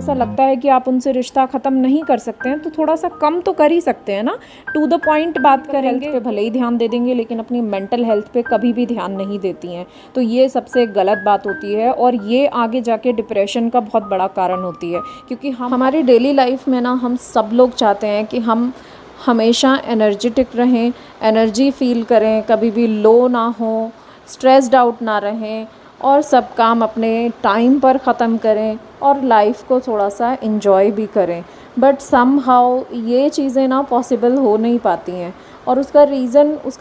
सा लगता है कि आप उनसे रिश्ता ख़त्म नहीं कर सकते हैं तो थोड़ा सा कम तो कर ही सकते हैं ना। टू द पॉइंट बात करेंगे, हेल्थ पे भले ही ध्यान दे देंगे लेकिन अपनी मेंटल हेल्थ पे कभी भी ध्यान नहीं देती हैं, तो ये सबसे गलत बात होती है और ये आगे जाके डिप्रेशन का बहुत बड़ा कारण होती है। क्योंकि हमारी डेली लाइफ में ना हम सब लोग चाहते हैं कि हम हमेशा एनर्जेटिक रहें, एनर्जी फील करें, कभी भी लो ना हो, स्ट्रेस्ड आउट ना रहें और सब काम अपने टाइम पर ख़त्म करें और लाइफ को थोड़ा सा इन्जॉय भी करें। बट समहाउ ये चीज़ें ना पॉसिबल हो नहीं पाती हैं और उसका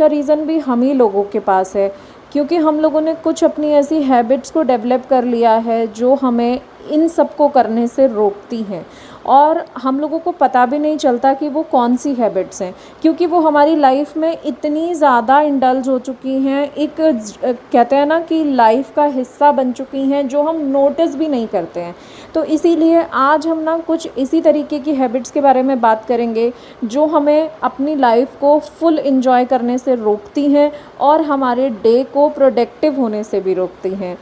रीज़न भी हम ही लोगों के पास है, क्योंकि हम लोगों ने कुछ अपनी ऐसी हैबिट्स को डेवलप कर लिया है जो हमें इन सब को करने से रोकती हैं और हम लोगों को पता भी नहीं चलता कि वो कौन सी हैबिट्स हैं, क्योंकि वो हमारी लाइफ में इतनी ज़्यादा इंडल्ज हो चुकी हैं, एक कहते हैं ना कि लाइफ का हिस्सा बन चुकी हैं जो हम नोटिस भी नहीं करते हैं। तो इसीलिए आज हम ना कुछ इसी तरीके की हैबिट्स के बारे में बात करेंगे जो हमें अपनी लाइफ को फुल एंजॉय करने से रोकती हैं और हमारे डे को प्रोडक्टिव होने से भी रोकती हैं।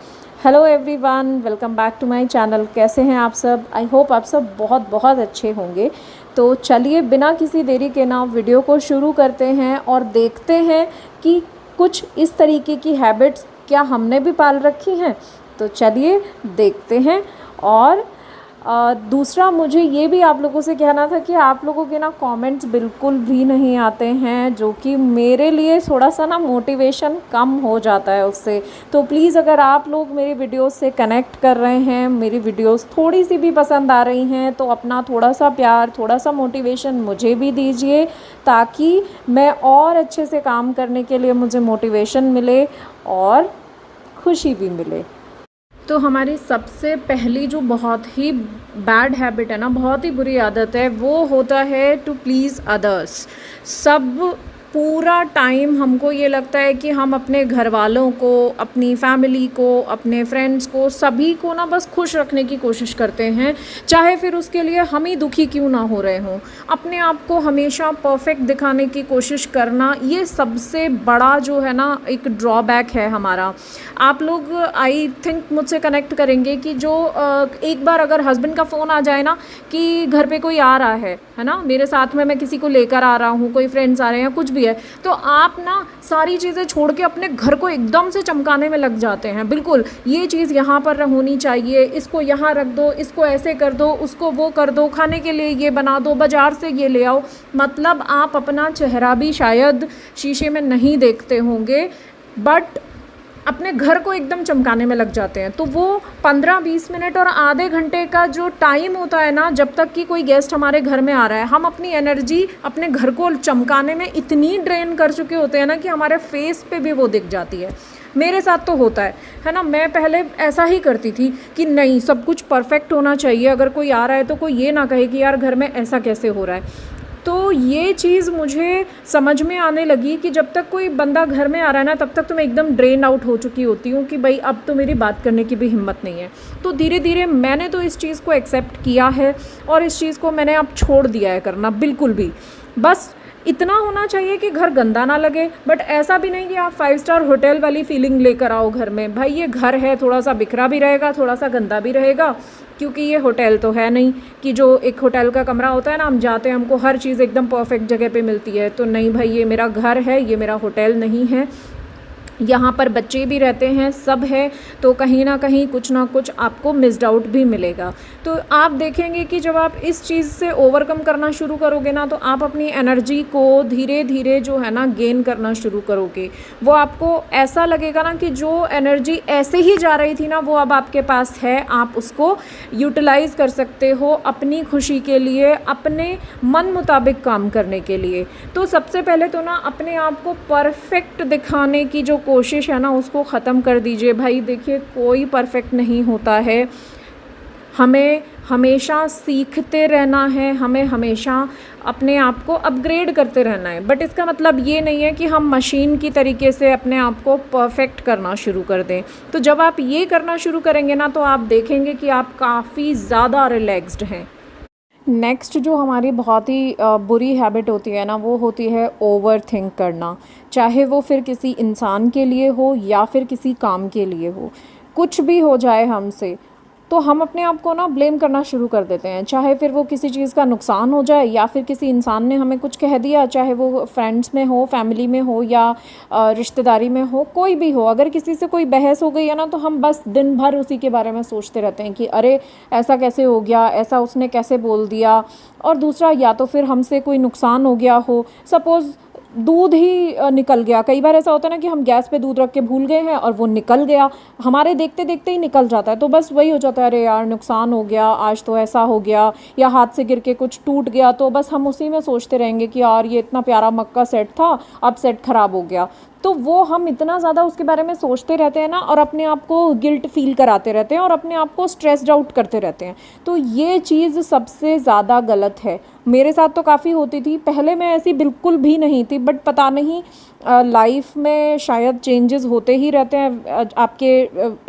Hello everyone, welcome back to my channel. कैसे हैं आप सब? आई होप आप सब बहुत बहुत अच्छे होंगे। तो चलिए बिना किसी देरी के ना वीडियो को शुरू करते हैं और देखते हैं कि कुछ इस तरीके की हैबिट्स क्या हमने भी पाल रखी हैं। तो चलिए देखते हैं। और दूसरा मुझे ये भी आप लोगों से कहना था कि आप लोगों के ना कमेंट्स बिल्कुल भी नहीं आते हैं, जो कि मेरे लिए थोड़ा सा ना मोटिवेशन कम हो जाता है उससे। तो प्लीज़ अगर आप लोग मेरी वीडियोस से कनेक्ट कर रहे हैं, मेरी वीडियोस थोड़ी सी भी पसंद आ रही हैं, तो अपना थोड़ा सा प्यार, थोड़ा सा मोटिवेशन मुझे भी दीजिए, ताकि मैं और अच्छे से काम करने के लिए मुझे मोटिवेशन मिले और खुशी भी मिले। तो हमारी सबसे पहली जो बहुत ही बैड हैबिट है ना, बहुत ही बुरी आदत है, वो होता है टू प्लीज़ अदर्स। सब पूरा टाइम हमको ये लगता है कि हम अपने घर वालों को, अपनी फैमिली को, अपने फ्रेंड्स को, सभी को ना बस खुश रखने की कोशिश करते हैं, चाहे फिर उसके लिए हम ही दुखी क्यों ना हो रहे हों। अपने आप को हमेशा परफेक्ट दिखाने की कोशिश करना, ये सबसे बड़ा जो है ना एक ड्रॉबैक है हमारा। आप लोग आई थिंक मुझसे कनेक्ट करेंगे कि जो एक बार अगर हस्बैंड का फ़ोन आ जाए ना कि घर पे कोई आ रहा है ना, मेरे साथ में मैं किसी को लेकर आ रहा हूँ, कोई फ्रेंड्स आ रहे हैं, कुछ भी है, तो आप ना सारी चीज़ें छोड़ के अपने घर को एकदम से चमकाने में लग जाते हैं। बिल्कुल, ये चीज़ यहाँ पर होनी चाहिए, इसको यहाँ रख दो, इसको ऐसे कर दो, उसको वो कर दो, खाने के लिए ये बना दो, बाज़ार से ये ले आओ। मतलब आप अपना चेहरा भी शायद शीशे में नहीं देखते होंगे, बट अपने घर को एकदम चमकाने में लग जाते हैं। तो वो 15-20 मिनट और आधे घंटे का जो टाइम होता है ना, जब तक कि कोई गेस्ट हमारे घर में आ रहा है, हम अपनी एनर्जी अपने घर को चमकाने में इतनी ड्रेन कर चुके होते हैं ना कि हमारे फेस पे भी वो दिख जाती है। मेरे साथ तो होता है ना। मैं पहले ऐसा ही करती थी कि नहीं, सब कुछ परफेक्ट होना चाहिए, अगर कोई आ रहा है तो कोई ये ना कहे कि यार घर में ऐसा कैसे हो रहा है। तो ये चीज़ मुझे समझ में आने लगी कि जब तक कोई बंदा घर में आ रहा है ना, तब तक तो मैं एकदम ड्रेन आउट हो चुकी होती हूँ कि भाई अब तो मेरी बात करने की भी हिम्मत नहीं है। तो धीरे धीरे मैंने तो इस चीज़ को एक्सेप्ट किया है और इस चीज़ को मैंने अब छोड़ दिया है करना बिल्कुल भी। बस इतना होना चाहिए कि घर गंदा ना लगे, बट ऐसा भी नहीं कि आप 5 स्टार होटल वाली फीलिंग लेकर आओ घर में। भाई ये घर है, थोड़ा सा बिखरा भी रहेगा, थोड़ा सा गंदा भी रहेगा, क्योंकि ये होटल तो है नहीं कि जो एक होटल का कमरा होता है ना, हम जाते हैं हमको हर चीज़ एकदम परफेक्ट जगह पे मिलती है। तो नहीं भाई, ये मेरा घर है, ये मेरा होटल नहीं है। यहाँ पर बच्चे भी रहते हैं, सब है, तो कहीं ना कहीं कुछ ना कुछ आपको मिस्ड आउट भी मिलेगा। तो आप देखेंगे कि जब आप इस चीज़ से ओवरकम करना शुरू करोगे ना, तो आप अपनी एनर्जी को धीरे धीरे जो है ना गेन करना शुरू करोगे। वो आपको ऐसा लगेगा ना कि जो एनर्जी ऐसे ही जा रही थी ना, वो अब आपके पास है, आप उसको यूटिलाइज़ कर सकते हो अपनी खुशी के लिए, अपने मन मुताबिक काम करने के लिए। तो सबसे पहले तो ना अपने आप को परफेक्ट दिखाने की जो कोशिश है ना, उसको ख़त्म कर दीजिए। भाई देखिए, कोई परफेक्ट नहीं होता है, हमें हमेशा सीखते रहना है, हमें हमेशा अपने आप को अपग्रेड करते रहना है। बट इसका मतलब ये नहीं है कि हम मशीन की तरीके से अपने आप को परफेक्ट करना शुरू कर दें। तो जब आप ये करना शुरू करेंगे ना, तो आप देखेंगे कि आप काफ़ी ज़्यादा रिलैक्स्ड हैं। नेक्स्ट जो हमारी बहुत ही बुरी हैबिट होती है ना, वो होती है ओवर थिंक करना। चाहे वो फिर किसी इंसान के लिए हो या फिर किसी काम के लिए हो, कुछ भी हो जाए हमसे, तो हम अपने आप को ना ब्लेम करना शुरू कर देते हैं, चाहे फिर वो किसी चीज़ का नुकसान हो जाए या फिर किसी इंसान ने हमें कुछ कह दिया, चाहे वो फ्रेंड्स में हो, फैमिली में हो या रिश्तेदारी में हो, कोई भी हो। अगर किसी से कोई बहस हो गई है ना, तो हम बस दिन भर उसी के बारे में सोचते रहते हैं कि अरे ऐसा कैसे हो गया, ऐसा उसने कैसे बोल दिया। और दूसरा, या तो फिर हमसे कोई नुकसान हो गया हो, सपोज़ दूध ही निकल गया। कई बार ऐसा होता है ना कि हम गैस पे दूध रख के भूल गए हैं और वो निकल गया, हमारे देखते देखते ही निकल जाता है। तो बस वही हो जाता है, अरे यार नुकसान हो गया, आज तो ऐसा हो गया, या हाथ से गिर के कुछ टूट गया, तो बस हम उसी में सोचते रहेंगे कि यार ये इतना प्यारा मक्का सेट था, अब सेट ख़राब हो गया। तो वो हम इतना ज़्यादा उसके बारे में सोचते रहते हैं ना, और अपने आप को गिल्ट फील कराते रहते हैं और अपने आप को स्ट्रेस्ड आउट करते रहते हैं। तो ये चीज़ सबसे ज़्यादा गलत है। मेरे साथ तो काफ़ी होती थी, पहले मैं ऐसी बिल्कुल भी नहीं थी, बट पता नहीं लाइफ में शायद चेंजेस होते ही रहते हैं आपके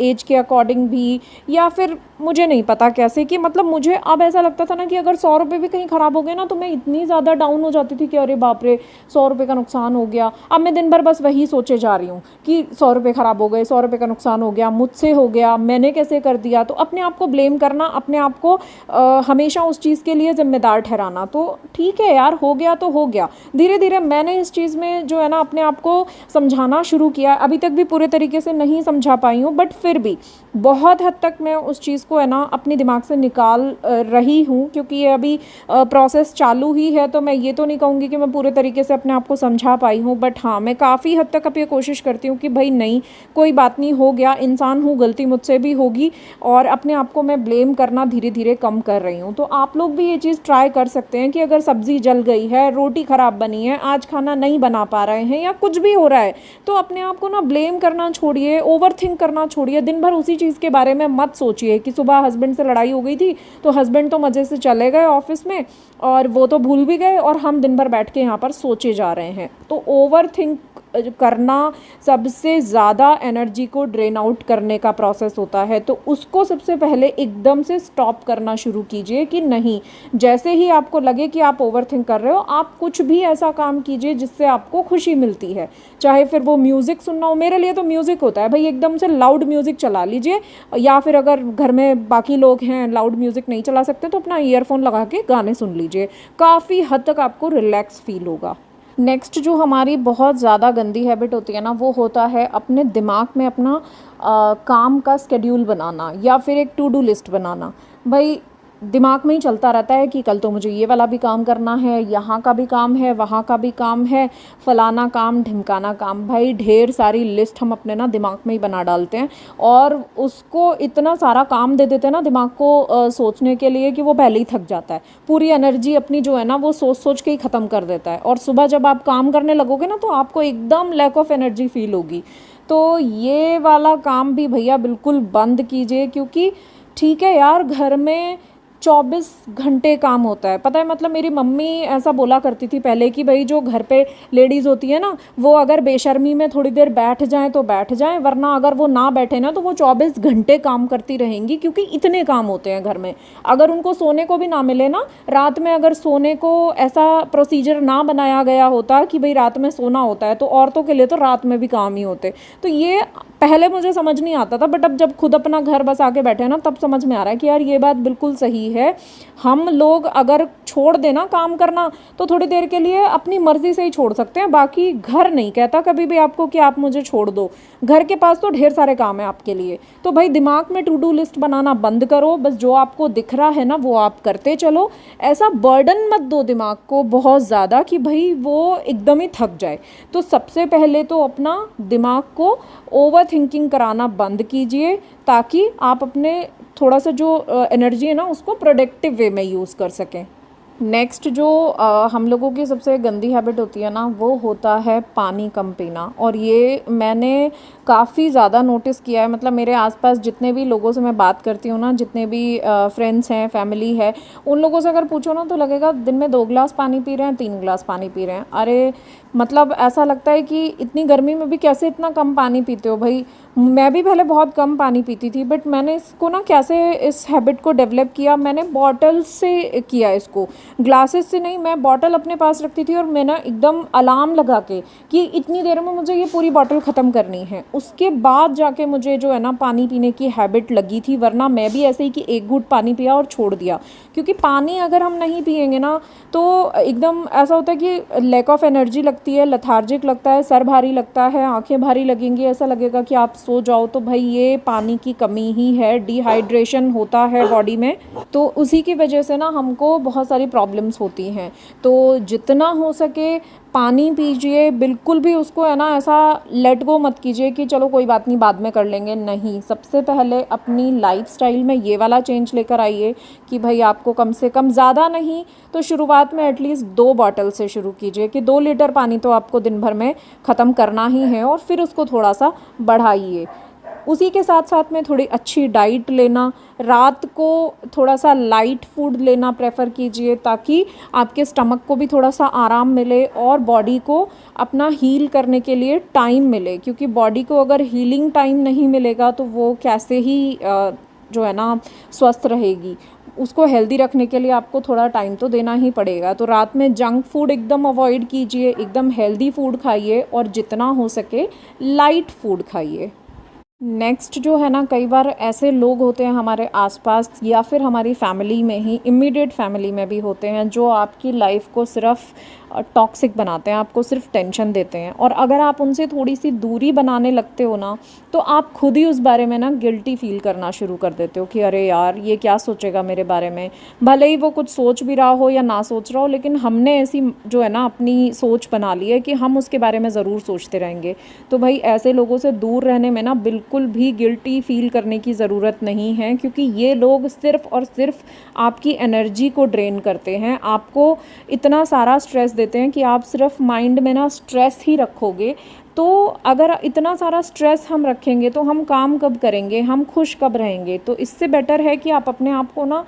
एज के अकॉर्डिंग भी, या फिर मुझे नहीं पता कैसे, कि मतलब मुझे अब ऐसा लगता था ना कि अगर 100 रुपये भी कहीं ख़राब हो गए ना, तो मैं इतनी ज़्यादा डाउन हो जाती थी कि अरे बाप रे 100 रुपये का नुकसान हो गया। अब मैं दिन भर बस वही सोचे जा रही हूँ कि 100 रुपये ख़राब हो गए, 100 रुपये का नुकसान हो गया, मुझसे हो गया, मैंने कैसे कर दिया। तो अपने आप को ब्लेम करना, अपने आप को हमेशा उस चीज़ के लिए ज़िम्मेदार ठहराना। तो ठीक है यार, हो गया तो हो गया। धीरे धीरे मैंने इस चीज़ में जो है ना अपने आप को समझाना शुरू किया। अभी तक भी पूरे तरीके से नहीं समझा पाई हूँ, बट फिर भी बहुत हद तक मैं उस चीज़ को है ना अपने दिमाग से निकाल रही हूँ, क्योंकि ये अभी प्रोसेस चालू ही है। तो मैं ये तो नहीं कहूँगी कि मैं पूरे तरीके से अपने आप को समझा पाई हूँ, बट हाँ, मैं काफ़ी हद तक अब ये कोशिश करती हूँ कि भाई नहीं, कोई बात नहीं, हो गया, इंसान हूँ, गलती मुझसे भी होगी, और अपने आप को मैं ब्लेम करना धीरे धीरे कम कर रही हूँ। तो आप लोग भी ये चीज़ ट्राई कर सकते हैं कि अगर सब्ज़ी जल गई है, रोटी ख़राब बनी है, आज खाना नहीं बना पा रहे हैं, या कुछ भी हो रहा है, तो अपने आप को ना ब्लेम करना छोड़िए, ओवर थिंक करना छोड़िए। दिन भर उसी चीज़ के बारे में मत सोचिए कि सुबह हस्बैंड से लड़ाई हो गई थी, तो हस्बैंड तो मज़े से चले गए ऑफिस में और वो तो भूल भी गए, और हम दिन भर बैठ के यहाँ पर सोचे जा रहे हैं। तो ओवर थिंक करना सबसे ज़्यादा एनर्जी को ड्रेन आउट करने का प्रोसेस होता है। तो उसको सबसे पहले एकदम से स्टॉप करना शुरू कीजिए कि नहीं, जैसे ही आपको लगे कि आप ओवर थिंक कर रहे हो, आप कुछ भी ऐसा काम कीजिए जिससे आपको खुशी मिलती है। चाहे फिर वो म्यूज़िक सुनना हो, मेरे लिए तो म्यूज़िक होता है भाई, एकदम से लाउड म्यूज़िक चला लीजिए, या फिर अगर घर में बाकी लोग हैं, लाउड म्यूज़िक नहीं चला सकते, तो अपना ईयरफोन लगा के गाने सुन लीजिए। काफ़ी हद तक आपको रिलैक्स फील होगा। नेक्स्ट जो हमारी बहुत ज़्यादा गंदी हैबिट होती है ना, वो होता है अपने दिमाग में अपना काम का स्केड्यूल बनाना, या फिर एक टू डू लिस्ट बनाना। भाई दिमाग में ही चलता रहता है कि कल तो मुझे ये वाला भी काम करना है, यहाँ का भी काम है, वहाँ का भी काम है, फलाना काम, ढिमकाना काम। भाई ढेर सारी लिस्ट हम अपने ना दिमाग में ही बना डालते हैं, और उसको इतना सारा काम दे देते हैं ना दिमाग को सोचने के लिए, कि वो पहले ही थक जाता है। पूरी एनर्जी अपनी जो है ना वो सोच सोच के ही ख़त्म कर देता है, और सुबह जब आप काम करने लगोगे ना, तो आपको एकदम लैक ऑफ एनर्जी फील होगी। तो ये वाला काम भी भैया बिल्कुल बंद कीजिए, क्योंकि ठीक है यार, घर में 24 घंटे काम होता है, पता है। मतलब मेरी मम्मी ऐसा बोला करती थी पहले कि भाई जो घर पे लेडीज़ होती है ना, वो अगर बेशर्मी में थोड़ी देर बैठ जाएं तो बैठ जाएं, वरना अगर वो ना बैठे ना, तो वो 24 घंटे काम करती रहेंगी, क्योंकि इतने काम होते हैं घर में। अगर उनको सोने को भी ना मिले ना, रात में अगर सोने को ऐसा प्रोसीजर ना बनाया गया होता कि भाई रात में सोना होता है, तो औरतों के लिए तो रात में भी काम ही होते। तो ये पहले मुझे समझ नहीं आता था, बट अब जब खुद अपना घर बसा के बैठे ना, तब समझ में आ रहा है कि यार ये बात बिल्कुल सही है। हम लोग अगर छोड़ देना काम करना, तो थोड़ी देर के लिए अपनी मर्जी से ही छोड़ सकते हैं, बाकी घर नहीं कहता कभी भी आपको कि आप मुझे छोड़ दो। घर के पास तो ढेर सारे काम है आपके लिए। तो भाई दिमाग में टू डू लिस्ट बनाना बंद करो, बस जो आपको दिख रहा है ना वो आप करते चलो। ऐसा बर्डन मत दो दिमाग को बहुत ज़्यादा कि भाई वो एकदम ही थक जाए। तो सबसे पहले तो अपना दिमाग को ओवर थिंकिंग कराना बंद कीजिए, ताकि आप अपने थोड़ा सा जो एनर्जी है ना उसको प्रोडक्टिव वे में यूज़ कर सकें। नेक्स्ट जो हम लोगों की सबसे गंदी हैबिट होती है ना, वो होता है पानी कम पीना। और ये मैंने काफ़ी ज़्यादा नोटिस किया है। मतलब मेरे आसपास जितने भी लोगों से मैं बात करती हूँ ना, जितने भी फ्रेंड्स हैं, फैमिली है, उन लोगों से अगर पूछो ना, तो लगेगा दिन में 2 गिलास पानी पी रहे हैं, 3 गिलास पानी पी रहे हैं। अरे मतलब ऐसा लगता है कि इतनी गर्मी में भी कैसे इतना कम पानी पीते हो भाई। मैं भी पहले बहुत कम पानी पीती थी, बट मैंने इसको ना कैसे इस हैबिट को डेवलप किया, मैंने बॉटल्स से किया इसको। ग्लासेस से नहीं, मैं बॉटल अपने पास रखती थी और मैं ना एकदम अलार्म लगा के कि इतनी देर में मुझे ये पूरी बॉटल ख़त्म करनी है। उसके बाद जाके मुझे जो है ना पानी पीने की हैबिट लगी थी, वरना मैं भी ऐसे ही कि एक घूंट पानी पिया और छोड़ दिया। क्योंकि पानी अगर हम नहीं पिएंगे ना तो एकदम ऐसा होता है कि लैक ऑफ एनर्जी लगती है, लेथार्जिक लगता है, सर भारी लगता है, आंखें भारी लगेंगी, ऐसा लगेगा कि आप सो जाओ। तो भाई ये पानी की कमी ही है, डिहाइड्रेशन होता है बॉडी में, तो उसी की वजह से ना हमको बहुत सारी प्रॉब्लम्स होती हैं। तो जितना हो सके पानी पीजिए, बिल्कुल भी उसको है ना ऐसा लेट गो मत कीजिए कि चलो कोई बात नहीं बाद में कर लेंगे, नहीं। सबसे पहले अपनी लाइफस्टाइल में ये वाला चेंज लेकर आइए कि भाई आपको कम से कम, ज़्यादा नहीं तो शुरुआत में एटलीस्ट 2 बॉटल से शुरू कीजिए कि 2 लीटर पानी तो आपको दिन भर में ख़त्म करना ही है, और फिर उसको थोड़ा सा बढ़ाइए। उसी के साथ साथ में थोड़ी अच्छी डाइट लेना, रात को थोड़ा सा लाइट फूड लेना प्रेफर कीजिए ताकि आपके स्टमक को भी थोड़ा सा आराम मिले और बॉडी को अपना हील करने के लिए टाइम मिले। क्योंकि बॉडी को अगर हीलिंग टाइम नहीं मिलेगा तो वो कैसे ही जो है ना स्वस्थ रहेगी। उसको हेल्दी रखने के लिए आपको थोड़ा टाइम तो देना ही पड़ेगा। तो रात में जंक फूड एकदम अवॉइड कीजिए, एकदम हेल्दी फूड खाइए और जितना हो सके लाइट फूड खाइए। नेक्स्ट जो है ना, कई बार ऐसे लोग होते हैं हमारे आसपास या फिर हमारी फैमिली में ही, इमीडिएट फैमिली में भी होते हैं, जो आपकी लाइफ को सिर्फ टॉक्सिक बनाते हैं, आपको सिर्फ टेंशन देते हैं। और अगर आप उनसे थोड़ी सी दूरी बनाने लगते हो ना तो आप खुद ही उस बारे में ना गिल्टी फील करना शुरू कर देते हो कि अरे यार ये क्या सोचेगा मेरे बारे में। भले ही वो कुछ सोच भी रहा हो या ना सोच रहा हो, लेकिन हमने ऐसी जो है ना अपनी सोच बना ली है कि हम उसके बारे में ज़रूर सोचते रहेंगे। तो भाई ऐसे लोगों से दूर रहने में ना बिल्कुल भी गिल्टी फील करने की ज़रूरत नहीं है, क्योंकि ये लोग सिर्फ़ और सिर्फ आपकी एनर्जी को ड्रेन करते हैं, आपको इतना सारा स्ट्रेस देते हैं कि आप सिर्फ माइंड में ना स्ट्रेस ही रखोगे। तो अगर इतना सारा स्ट्रेस हम रखेंगे तो हम काम कब करेंगे, हम खुश कब रहेंगे। तो इससे बेटर है कि आप अपने आप को ना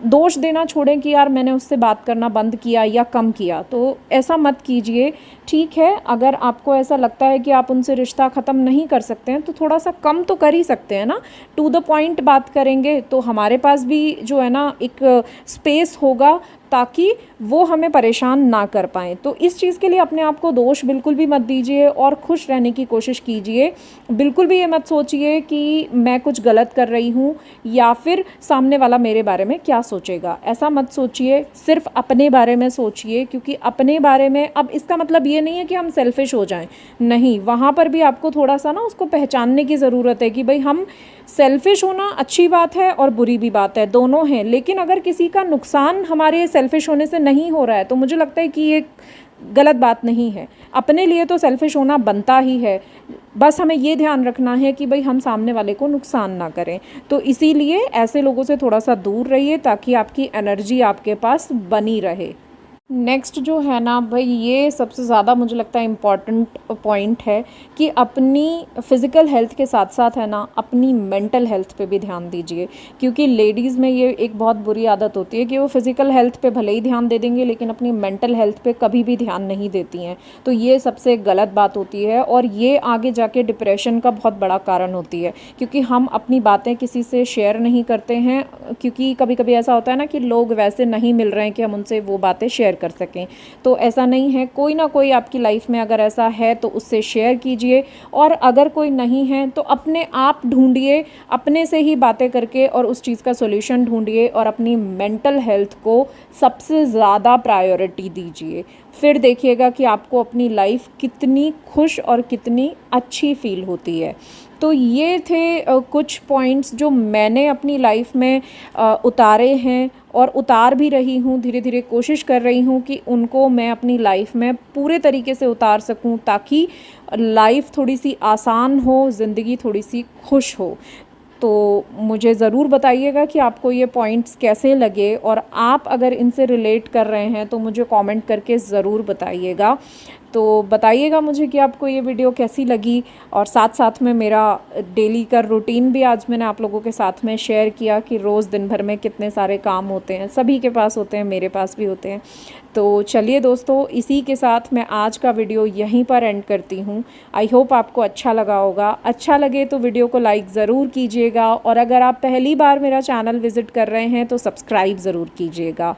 दोष देना छोड़ें कि यार मैंने उससे बात करना बंद किया या कम किया। तो ऐसा मत कीजिए। ठीक है, अगर आपको ऐसा लगता है कि आप उनसे रिश्ता ख़त्म नहीं कर सकते हैं तो थोड़ा सा कम तो कर ही सकते हैं ना। टू द पॉइंट बात करेंगे तो हमारे पास भी जो है ना एक स्पेस होगा ताकि वो हमें परेशान ना कर पाएँ। तो इस चीज़ के लिए अपने आप को दोष बिल्कुल भी मत दीजिए और खुश रहने की कोशिश कीजिए। बिल्कुल भी ये मत सोचिए कि मैं कुछ गलत कर रही हूँ या फिर सामने वाला मेरे बारे में क्या सोचेगा, ऐसा मत सोचिए। सिर्फ अपने बारे में सोचिए, क्योंकि अपने बारे में, अब इसका मतलब ये नहीं है कि हम सेल्फिश हो जाएं, नहीं, वहाँ पर भी आपको थोड़ा सा ना उसको पहचानने की ज़रूरत है कि भाई हम सेल्फिश होना अच्छी बात है और बुरी भी बात है, दोनों हैं। लेकिन अगर किसी का नुकसान हमारे सेल्फिश होने से नहीं हो रहा है तो मुझे लगता है कि ये गलत बात नहीं है। अपने लिए तो सेल्फिश होना बनता ही है, बस हमें ये ध्यान रखना है कि भाई हम सामने वाले को नुकसान ना करें। तो इसीलिए ऐसे लोगों से थोड़ा सा दूर रहिए ताकि आपकी एनर्जी आपके पास बनी रहे। नेक्स्ट जो है ना भाई, ये सबसे ज़्यादा मुझे लगता है इम्पॉर्टेंट पॉइंट है कि अपनी फ़िज़िकल हेल्थ के साथ साथ है ना अपनी मेंटल हेल्थ पे भी ध्यान दीजिए। क्योंकि लेडीज़ में ये एक बहुत बुरी आदत होती है कि वो फ़िज़िकल हेल्थ पे भले ही ध्यान दे देंगे लेकिन अपनी मेंटल हेल्थ पे कभी भी ध्यान नहीं देती हैं। तो ये सबसे गलत बात होती है और ये आगे जाके डिप्रेशन का बहुत बड़ा कारण होती है, क्योंकि हम अपनी बातें किसी से शेयर नहीं करते हैं। क्योंकि कभी कभी ऐसा होता है ना कि लोग वैसे नहीं मिल रहे हैं कि हम उनसे वो बातें शेयर कर सकें। तो ऐसा नहीं है, कोई ना कोई आपकी लाइफ में अगर ऐसा है तो उससे शेयर कीजिए, और अगर कोई नहीं है तो अपने आप ढूंढिए, अपने से ही बातें करके और उस चीज़ का सॉल्यूशन ढूंढिए और अपनी मेंटल हेल्थ को सबसे ज़्यादा प्रायोरिटी दीजिए। फिर देखिएगा कि आपको अपनी लाइफ कितनी खुश और कितनी अच्छी फील होती है। तो ये थे कुछ पॉइंट्स जो मैंने अपनी लाइफ में उतारे हैं और उतार भी रही हूँ। धीरे धीरे कोशिश कर रही हूँ कि उनको मैं अपनी लाइफ में पूरे तरीके से उतार सकूँ ताकि लाइफ थोड़ी सी आसान हो, ज़िंदगी थोड़ी सी खुश हो। तो मुझे ज़रूर बताइएगा कि आपको ये पॉइंट्स कैसे लगे, और आप अगर इनसे रिलेट कर रहे हैं तो मुझे कमेंट करके ज़रूर बताइएगा। तो बताइएगा मुझे कि आपको ये वीडियो कैसी लगी, और साथ साथ में मेरा डेली का रूटीन भी आज मैंने आप लोगों के साथ में शेयर किया कि रोज़ दिन भर में कितने सारे काम होते हैं, सभी के पास होते हैं, मेरे पास भी होते हैं। तो चलिए दोस्तों, इसी के साथ मैं आज का वीडियो यहीं पर एंड करती हूँ। आई होप आपको अच्छा लगा होगा। अच्छा लगे तो वीडियो को लाइक ज़रूर कीजिएगा, और अगर आप पहली बार मेरा चैनल विज़िट कर रहे हैं तो सब्सक्राइब ज़रूर कीजिएगा।